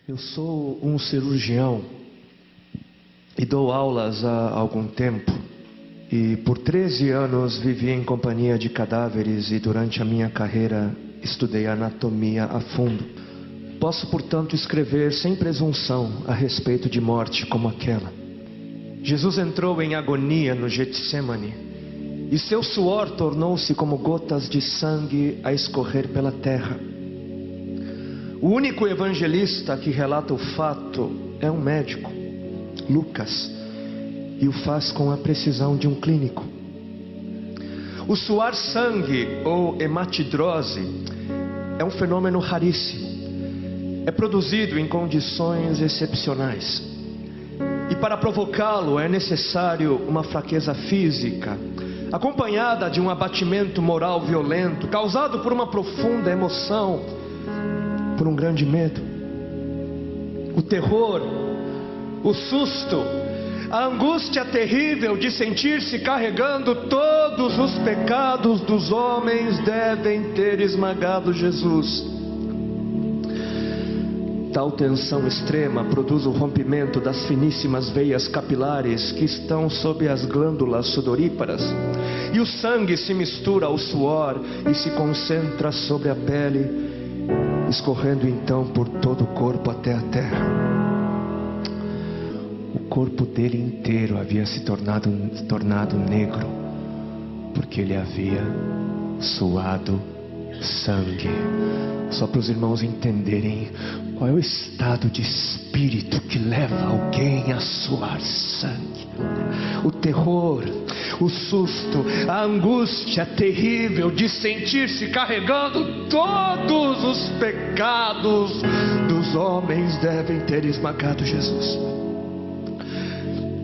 Eu sou um cirurgião e dou aulas há algum tempo. E por 13 anos vivi em companhia de cadáveres e durante a minha carreira estudei anatomia a fundo. Posso, portanto, escrever sem presunção a respeito de morte como aquela. Jesus entrou em agonia no Getsemane e seu suor tornou-se como gotas de sangue a escorrer pela terra. O único evangelista que relata o fato é um médico, Lucas, e o faz com a precisão de um clínico. O suar sangue ou hematidrose é um fenômeno raríssimo. É produzido em condições excepcionais. E para provocá-lo é necessário uma fraqueza física, acompanhada de um abatimento moral violento, causado por uma profunda emoção, por um grande medo. O terror, o susto, a angústia terrível de sentir-se carregando todos os pecados dos homens devem ter esmagado Jesus. Tal tensão extrema produz o rompimento das finíssimas veias capilares que estão sob as glândulas sudoríparas, e o sangue se mistura ao suor e se concentra sobre a pele, escorrendo então por todo o corpo até a terra. O corpo dele inteiro havia se tornado negro, porque ele havia suado sangue. Só para os irmãos entenderem qual é o estado de espírito que leva alguém a suar sangue. O terror, o susto, a angústia terrível de sentir-se carregando todos os pecados dos homens devem ter esmagado Jesus.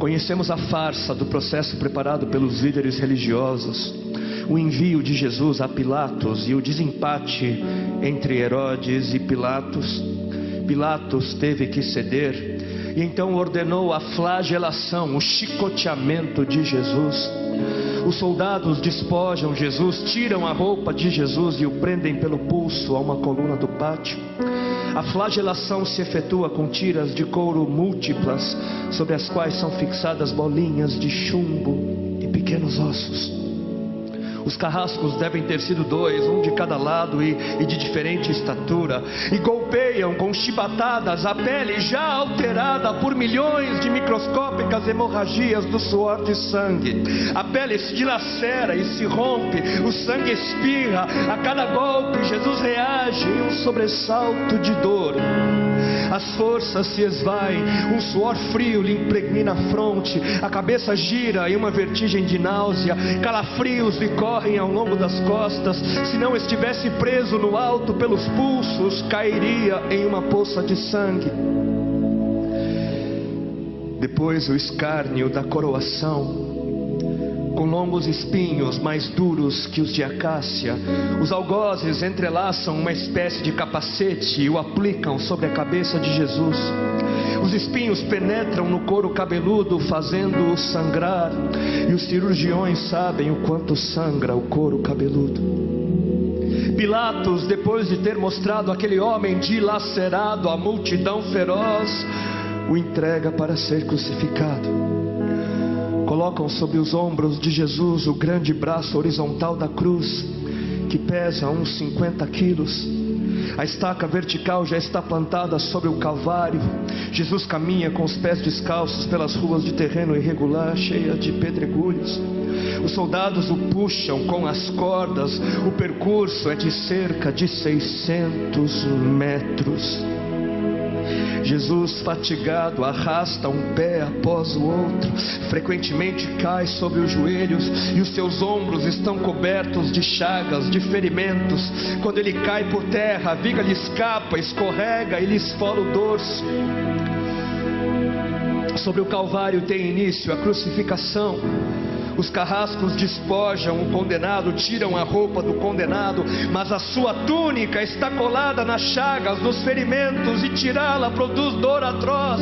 Conhecemos a farsa do processo preparado pelos líderes religiosos, o envio de Jesus a Pilatos e o desempate entre Herodes e Pilatos. Pilatos teve que ceder e então ordenou a flagelação, o chicoteamento de Jesus. Os soldados despojam Jesus, tiram a roupa de Jesus e o prendem pelo pulso a uma coluna do pátio. A flagelação se efetua com tiras de couro múltiplas, sobre as quais são fixadas bolinhas de chumbo e pequenos ossos. Os carrascos devem ter sido 2, um de cada lado e de diferente estatura, e golpeiam com chibatadas a pele já alterada por milhões de microscópicas hemorragias do suor de sangue. A pele se dilacera e se rompe, o sangue espirra. A cada golpe Jesus reage em um sobressalto de dor. As forças se esvaem, um suor frio lhe impregna a fronte, a cabeça gira em uma vertigem de náusea, calafrios lhe correm ao longo das costas. Se não estivesse preso no alto pelos pulsos, cairia em uma poça de sangue. Depois o escárnio da coroação, com longos espinhos mais duros que os de acácia. Os algozes entrelaçam uma espécie de capacete e o aplicam sobre a cabeça de Jesus. Os espinhos penetram no couro cabeludo, fazendo-o sangrar, e os cirurgiões sabem o quanto sangra o couro cabeludo. Pilatos, depois de ter mostrado aquele homem dilacerado à multidão feroz, o entrega para ser crucificado. Colocam sobre os ombros de Jesus o grande braço horizontal da cruz, que pesa uns 50 quilos. A estaca vertical já está plantada sobre o Calvário. Jesus caminha com os pés descalços pelas ruas de terreno irregular, cheia de pedregulhos. Os soldados o puxam com as cordas. O percurso é de cerca de 600 metros. Jesus, fatigado, arrasta um pé após o outro, frequentemente cai sobre os joelhos e os seus ombros estão cobertos de chagas, de ferimentos. Quando ele cai por terra, a viga lhe escapa, escorrega e lhe esfola o dorso. Sobre o Calvário tem início a crucificação. Os carrascos despojam o condenado, tiram a roupa do condenado, mas a sua túnica está colada nas chagas, nos ferimentos, e tirá-la produz dor atroz.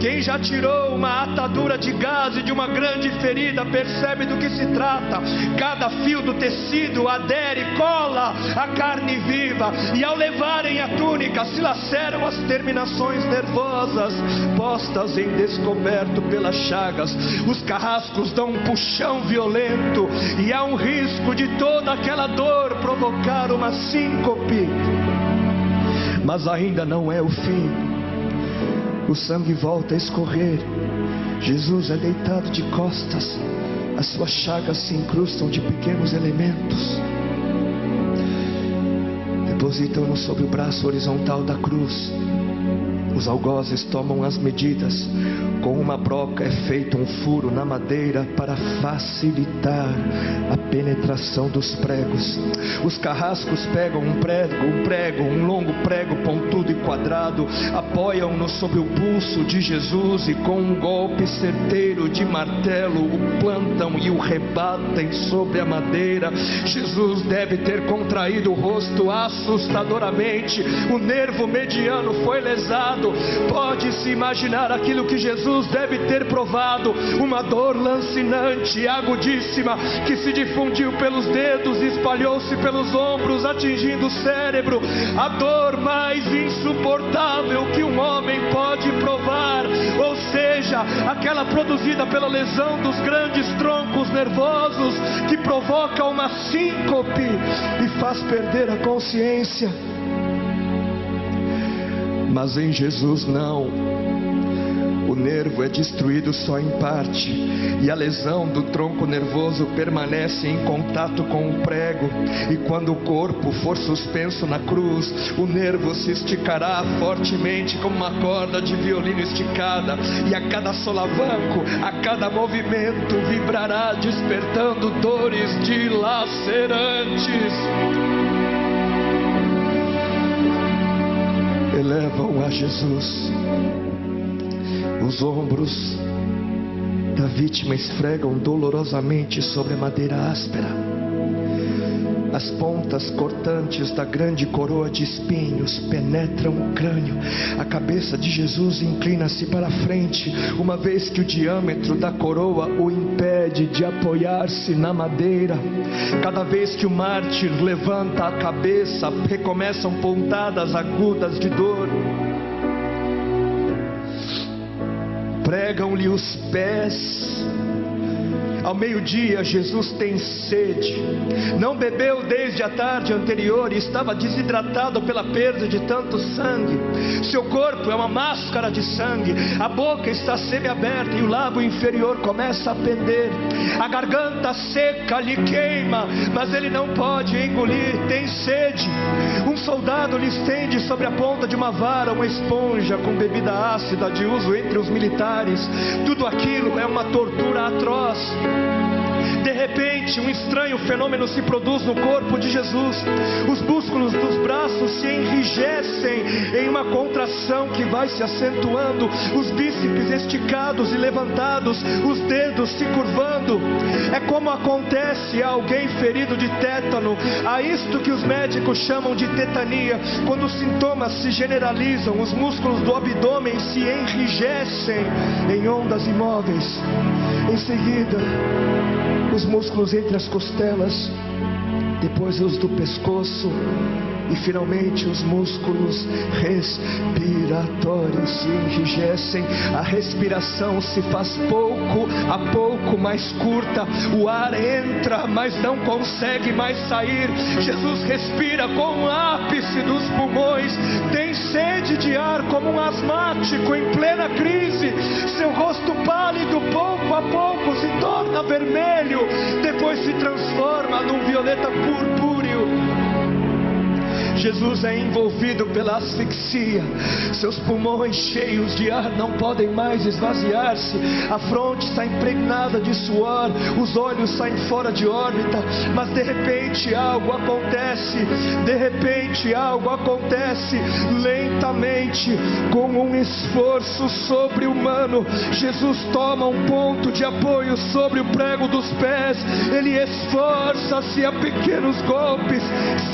Quem já tirou uma atadura de gaze de uma grande ferida percebe do que se trata. Cada fio do tecido adere, cola a carne viva, e ao levarem a túnica se laceram as terminações nervosas postas em descoberto pelas chagas. Os carrascos dão um puxão violento, e há um risco de toda aquela dor provocar uma síncope. Mas ainda não é o fim. O sangue volta a escorrer. Jesus é deitado de costas. As suas chagas se incrustam de pequenos elementos. Depositam-no sobre o braço horizontal da cruz. Os algozes tomam as medidas. Com uma broca é feito um furo na madeira para facilitar a penetração dos pregos. Os carrascos pegam um prego, um longo prego pontudo e quadrado, apoiam-no sobre o pulso de Jesus e com um golpe certeiro de martelo o plantam e o rebatem sobre a madeira. Jesus deve ter contraído o rosto assustadoramente. O nervo mediano foi lesado. Pode-se imaginar aquilo que Jesus deve ter provado: uma dor lancinante e agudíssima que se difundiu pelos dedos e espalhou-se pelos ombros, atingindo o cérebro. A dor mais insuportável que um homem pode provar, ou seja, aquela produzida pela lesão dos grandes troncos nervosos, que provoca uma síncope e faz perder a consciência. Mas em Jesus não. O nervo é destruído só em parte, e a lesão do tronco nervoso permanece em contato com o prego. E quando o corpo for suspenso na cruz, o nervo se esticará fortemente como uma corda de violino esticada, e a cada solavanco, a cada movimento, vibrará despertando dores dilacerantes. Elevam a Jesus. Os ombros da vítima esfregam dolorosamente sobre a madeira áspera. As pontas cortantes da grande coroa de espinhos penetram o crânio. A cabeça de Jesus inclina-se para a frente, uma vez que o diâmetro da coroa o impede de apoiar-se na madeira. Cada vez que o mártir levanta a cabeça, recomeçam pontadas agudas de dor. Pregam-lhe os pés. Ao meio-dia, Jesus tem sede. Não bebeu desde a tarde anterior e estava desidratado pela perda de tanto sangue. Seu corpo é uma máscara de sangue. A boca está semiaberta e o lábio inferior começa a pender. A garganta seca lhe queima, mas ele não pode engolir. Tem sede. Um soldado lhe estende sobre a ponta de uma vara uma esponja com bebida ácida de uso entre os militares. Tudo aquilo é uma tortura atroz. De repente, um estranho fenômeno se produz no corpo de Jesus. Os músculos dos braços se enrijecem em uma contração que vai se acentuando, os bíceps esticados e levantados, os dedos se curvando. É como acontece a alguém ferido de tétano, a isto que os médicos chamam de tetania. Quando os sintomas se generalizam, os músculos do abdômen se enrijecem em ondas imóveis. Em seguida, os músculos entre as costelas, depois os do pescoço e finalmente os músculos respiratórios se enrijecem. A respiração se faz pouco a pouco mais curta. O ar entra, mas não consegue mais sair. Jesus respira com o ápice dos pulmões. Tem sede de ar como um asmático em plena crise. Seu rosto pálido pouco a pouco se torna vermelho, depois se transforma num violeta purpúreo. Jesus é envolvido pela asfixia. Seus pulmões cheios de ar não podem mais esvaziar-se. A fronte está impregnada de suor, os olhos saem fora de órbita. Mas de repente algo acontece. De repente algo acontece. Lentamente, com um esforço sobre-humano, Jesus toma um ponto de apoio sobre o prego dos pés. Ele esforça-se a pequenos golpes,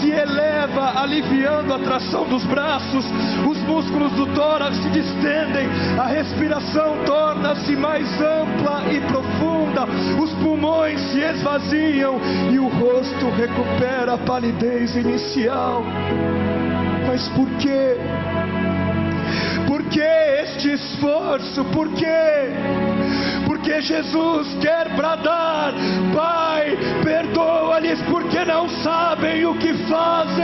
se eleva, aliviando a tração dos braços. Os músculos do tórax se distendem, a respiração torna-se mais ampla e profunda, os pulmões se esvaziam e o rosto recupera a palidez inicial. Mas por quê? Por que este esforço? Por quê? Porque Jesus quer bradar: Pai, perdoa-lhes porque não sabem o que fazem.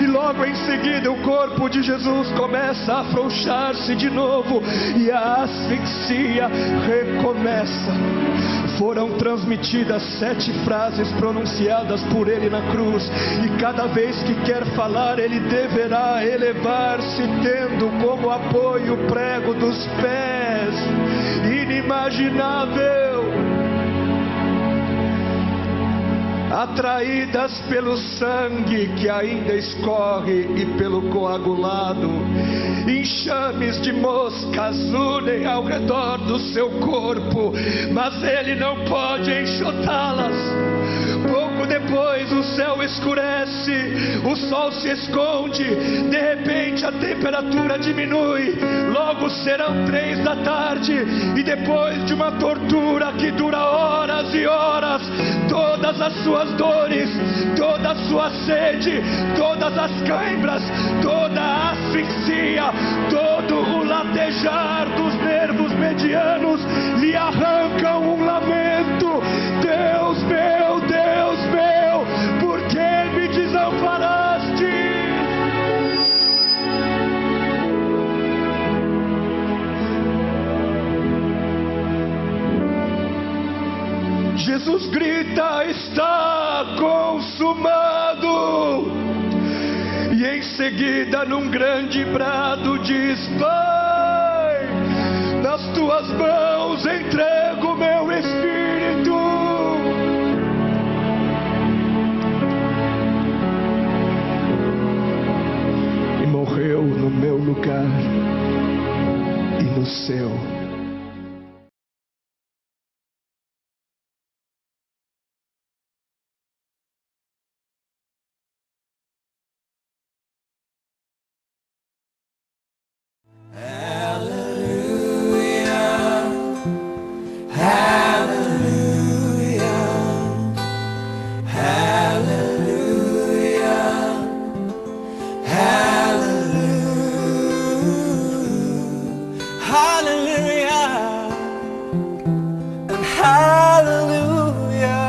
E logo em seguida o corpo de Jesus começa a afrouxar-se de novo e a asfixia recomeça. Foram transmitidas 7 frases pronunciadas por ele na cruz, e cada vez que quer falar ele deverá elevar-se, tendo como apoio o prego dos pés. Inimaginável! Atraídas pelo sangue que ainda escorre e pelo coagulado, enxames de moscas unem ao redor do seu corpo, mas ele não pode enxotá-las. Pouco depois o céu escurece, o sol se esconde, de repente a temperatura diminui, logo serão 3 da tarde, e depois de uma tortura que dura horas e horas, todas as suas dores, toda a sua sede, todas as cãibras, toda a asfixia, todo o latejar dos nervos medianos lhe arrancam um lamento: Deus meu, por que me desamparaste? Jesus grita: está consumado! E em seguida, num grande brado, diz: Pai, nas tuas mãos entrego meu espírito. E morreu no meu lugar e no seu. Hallelujah.